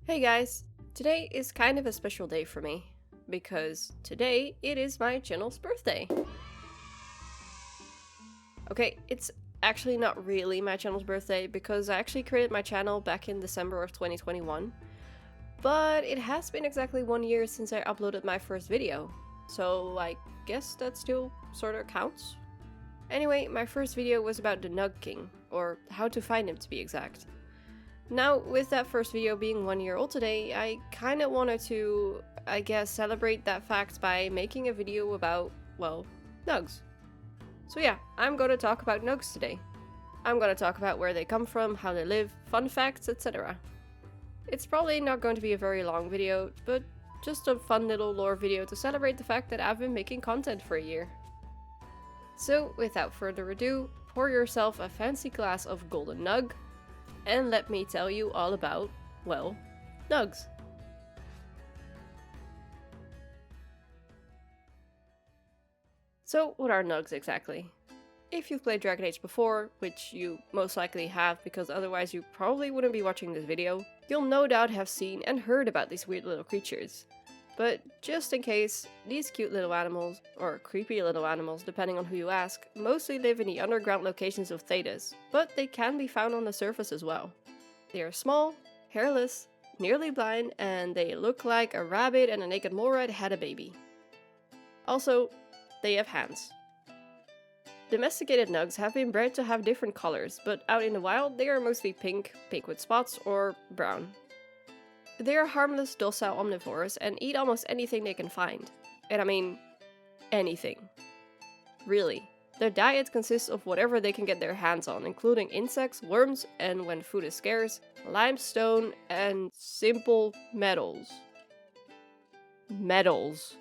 Hey guys! Today is kind of a special day for me, because today it is my channel's birthday. Okay, it's actually not really my channel's birthday because I actually created my channel back in December of 2021, but it has been exactly 1 year since I uploaded my first video, so I guess that still sorta counts? Anyway, my first video was about the Nug King, or how to find him to be exact. Now, with that first video being 1 year old today, I kinda wanted to, I guess, celebrate that fact by making a video about, well, nugs. So yeah, I'm gonna talk about nugs today. I'm gonna talk about where they come from, how they live, fun facts, etc. It's probably not going to be a very long video, but just a fun little lore video to celebrate the fact that I've been making content for a year. So, without further ado, pour yourself a fancy glass of Golden Nug, and let me tell you all about, well, nugs. So, what are nugs exactly? If you've played Dragon Age before, which you most likely have because otherwise you probably wouldn't be watching this video, you'll no doubt have seen and heard about these weird little creatures. But just in case, these cute little animals, or creepy little animals depending on who you ask, mostly live in the underground locations of Thedas, but they can be found on the surface as well. They are small, hairless, nearly blind, and they look like a rabbit and a naked mole rat had a baby. Also, they have hands. Domesticated nugs have been bred to have different colors, but out in the wild they are mostly pink with spots, or brown. They are harmless, docile omnivores and eat almost anything they can find. And I mean, anything. Really. Their diet consists of whatever they can get their hands on, including insects, worms, and when food is scarce, limestone and simple metals. Metals.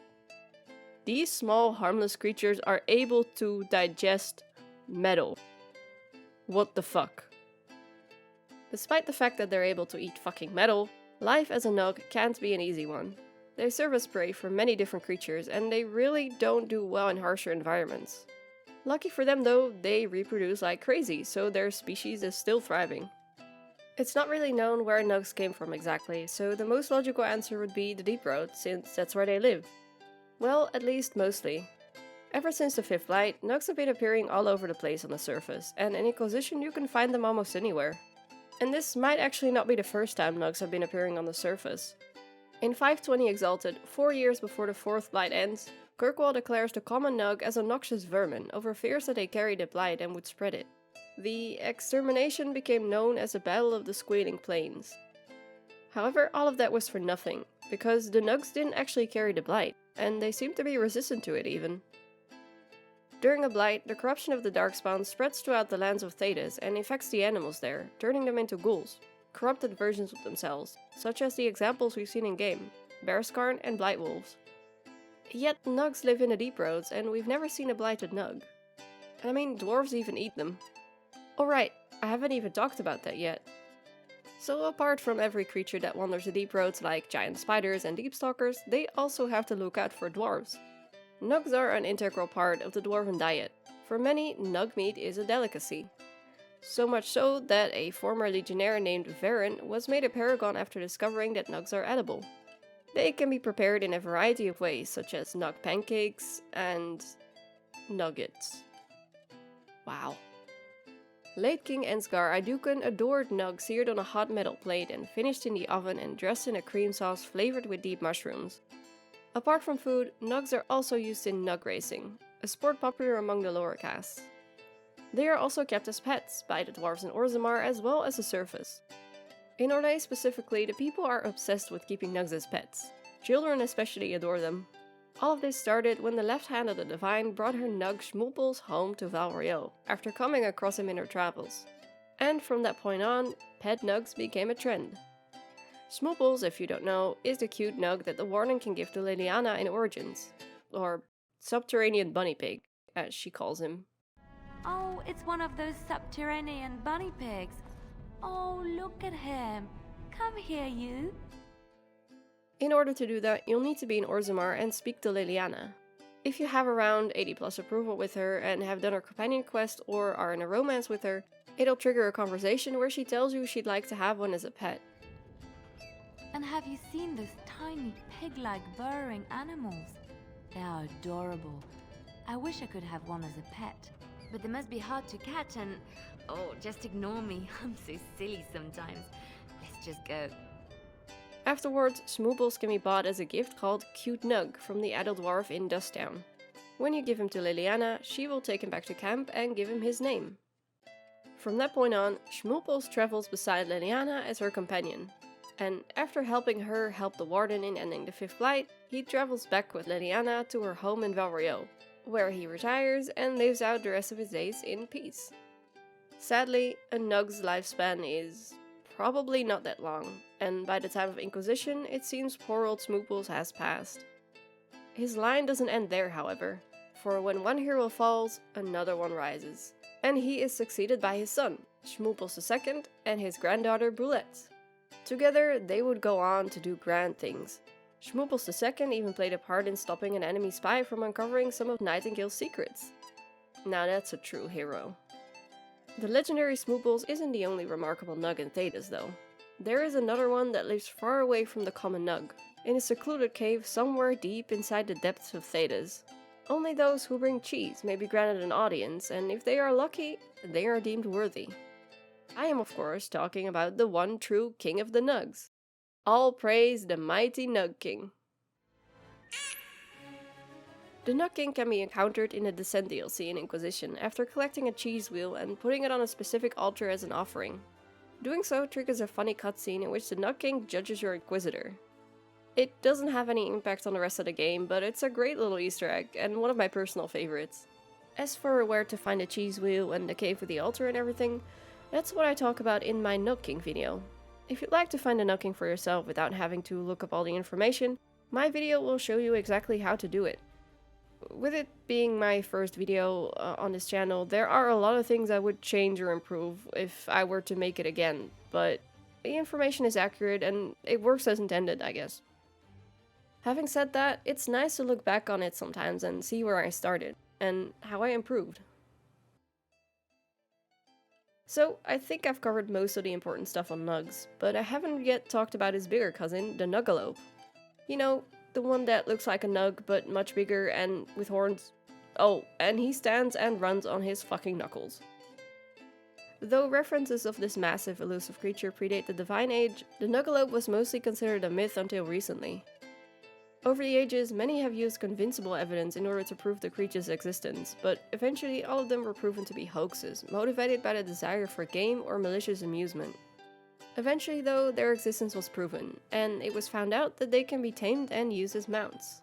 These small, harmless creatures are able to digest metal. What the fuck? Despite the fact that they're able to eat fucking metal, life as a nug can't be an easy one. They serve as prey for many different creatures, and they really don't do well in harsher environments. Lucky for them though, they reproduce like crazy, so their species is still thriving. It's not really known where nugs came from exactly, so the most logical answer would be the deep road, since that's where they live. Well, at least mostly. Ever since the 5th Light, nugs have been appearing all over the place on the surface, and in Inquisition you can find them almost anywhere. And this might actually not be the first time nugs have been appearing on the surface. In 520 Exalted, 4 years before the 4th Light ends, Kirkwall declares the common nug as a noxious vermin over fears that they carried the blight and would spread it. The extermination became known as the Battle of the Squealing Plains. However, all of that was for nothing, because the nugs didn't actually carry the blight, and they seemed to be resistant to it even. During a blight, the corruption of the Darkspawn spreads throughout the lands of Thedas and infects the animals there, turning them into ghouls, corrupted versions of themselves, such as the examples we've seen in-game, Bearscarn and Blightwolves. Yet nugs live in the deep roads, and we've never seen a blighted nug. And I mean, dwarves even eat them. Oh right, I haven't even talked about that yet. So apart from every creature that wanders the deep roads like giant spiders and deepstalkers, they also have to look out for dwarves. Nugs are an integral part of the dwarven diet. For many, nug meat is a delicacy. So much so that a former legionnaire named Varen was made a paragon after discovering that nugs are edible. They can be prepared in a variety of ways, such as nug pancakes and nuggets. Wow. Late King Ensgar Aeducan adored nug seared on a hot metal plate and finished in the oven and dressed in a cream sauce flavored with deep mushrooms. Apart from food, nugs are also used in nug racing, a sport popular among the lower castes. They are also kept as pets by the dwarves in Orzammar as well as the surface. In Orlais specifically, the people are obsessed with keeping nugs as pets. Children especially adore them. All of this started when the left hand of the Divine brought her nug Schmooples home to Val Royeaux, after coming across him in her travels. And from that point on, pet nugs became a trend. Schmooples, if you don't know, is the cute nug that the Warden can give to Liliana in Origins, or Subterranean Bunny Pig, as she calls him. Oh, it's one of those subterranean bunny pigs. Oh, look at him. Come here, you. In order to do that, you'll need to be in Orzammar and speak to Liliana. If you have around 80+ approval with her and have done her companion quest or are in a romance with her, it'll trigger a conversation where she tells you she'd like to have one as a pet. And have you seen those tiny pig-like burrowing animals? They are adorable. I wish I could have one as a pet. But they must be hard to catch and... Oh, just ignore me. I'm so silly sometimes. Let's just go. Afterwards, Schmooples can be bought as a gift called Cute Nug from the adult dwarf in Dusttown. When you give him to Liliana, she will take him back to camp and give him his name. From that point on, Schmooples travels beside Liliana as her companion. And after helping her help the warden in ending the 5th blight, he travels back with Liliana to her home in Valrio, where he retires and lives out the rest of his days in peace. Sadly, a Nug's lifespan is probably not that long, and by the time of Inquisition, it seems poor old Schmooples has passed. His line doesn't end there, however, for when one hero falls, another one rises. And he is succeeded by his son, Schmooples II, and his granddaughter Brulette. Together, they would go on to do grand things. Schmooples II even played a part in stopping an enemy spy from uncovering some of Nightingale's secrets. Now that's a true hero. The legendary Schmooples isn't the only remarkable Nug in Thedas though. There is another one that lives far away from the common Nug, in a secluded cave somewhere deep inside the depths of Thedas. Only those who bring cheese may be granted an audience, and if they are lucky, they are deemed worthy. I am of course talking about the one true King of the Nugs. All praise the mighty Nug King. The Nug King can be encountered in the Descent DLC in Inquisition after collecting a cheese wheel and putting it on a specific altar as an offering. Doing so triggers a funny cutscene in which the Nug King judges your Inquisitor. It doesn't have any impact on the rest of the game, but it's a great little Easter egg and one of my personal favorites. As for where to find the cheese wheel and the cave with the altar and everything, that's what I talk about in my Nug King video. If you'd like to find the Nug King for yourself without having to look up all the information, my video will show you exactly how to do it. With it being my first video on this channel, there are a lot of things I would change or improve if I were to make it again, but the information is accurate and it works as intended, I guess. Having said that, it's nice to look back on it sometimes and see where I started, and how I improved. So, I think I've covered most of the important stuff on Nugs, but I haven't yet talked about his bigger cousin, the Nuggalope. You know, the one that looks like a Nug, but much bigger and with horns. Oh, and he stands and runs on his fucking knuckles. Though references of this massive elusive creature predate the Divine Age, the Nuggalope was mostly considered a myth until recently. Over the ages, many have used convincible evidence in order to prove the creature's existence, but eventually all of them were proven to be hoaxes, motivated by the desire for game or malicious amusement. Eventually though, their existence was proven, and it was found out that they can be tamed and used as mounts.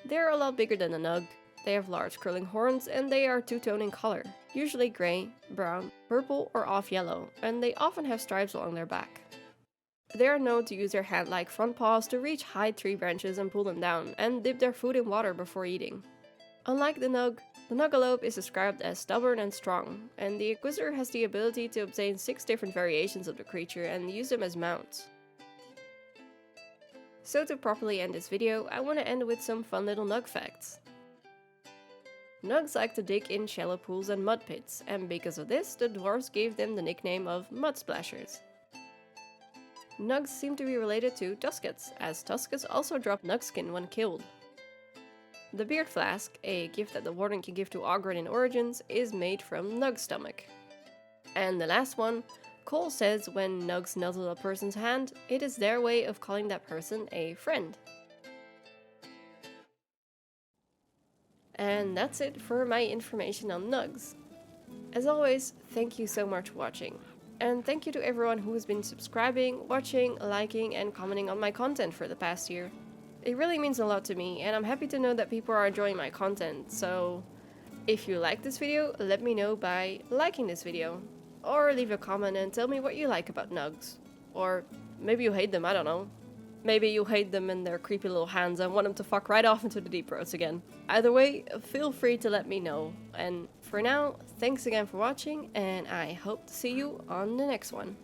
They are a lot bigger than a Nug, they have large curling horns, and they are two-tone in color, usually grey, brown, purple or off-yellow, and they often have stripes along their back. They are known to use their hand-like front paws to reach high tree branches and pull them down, and dip their food in water before eating. Unlike the Nug, the Nuggalope is described as stubborn and strong, and the Inquisitor has the ability to obtain 6 different variations of the creature and use them as mounts. So to properly end this video, I want to end with some fun little Nug facts. Nugs like to dig in shallow pools and mud pits, and because of this, the dwarves gave them the nickname of Mud Splashers. Nugs seem to be related to Tuskets, as Tuskets also drop Nug skin when killed. The Beard Flask, a gift that the Warden can give to Ogren in Origins, is made from Nug stomach. And the last one, Cole says when Nugs nuzzle a person's hand, it is their way of calling that person a friend. And that's it for my information on Nugs. As always, thank you so much for watching. And thank you to everyone who has been subscribing, watching, liking, and commenting on my content for the past year. It really means a lot to me, and I'm happy to know that people are enjoying my content, so if you like this video, let me know by liking this video. Or leave a comment and tell me what you like about Nugs. Or maybe you hate them, I don't know. Maybe you hate them and their creepy little hands and want them to fuck right off into the deep roads again. Either way, feel free to let me know. And for now, thanks again for watching, and I hope to see you on the next one.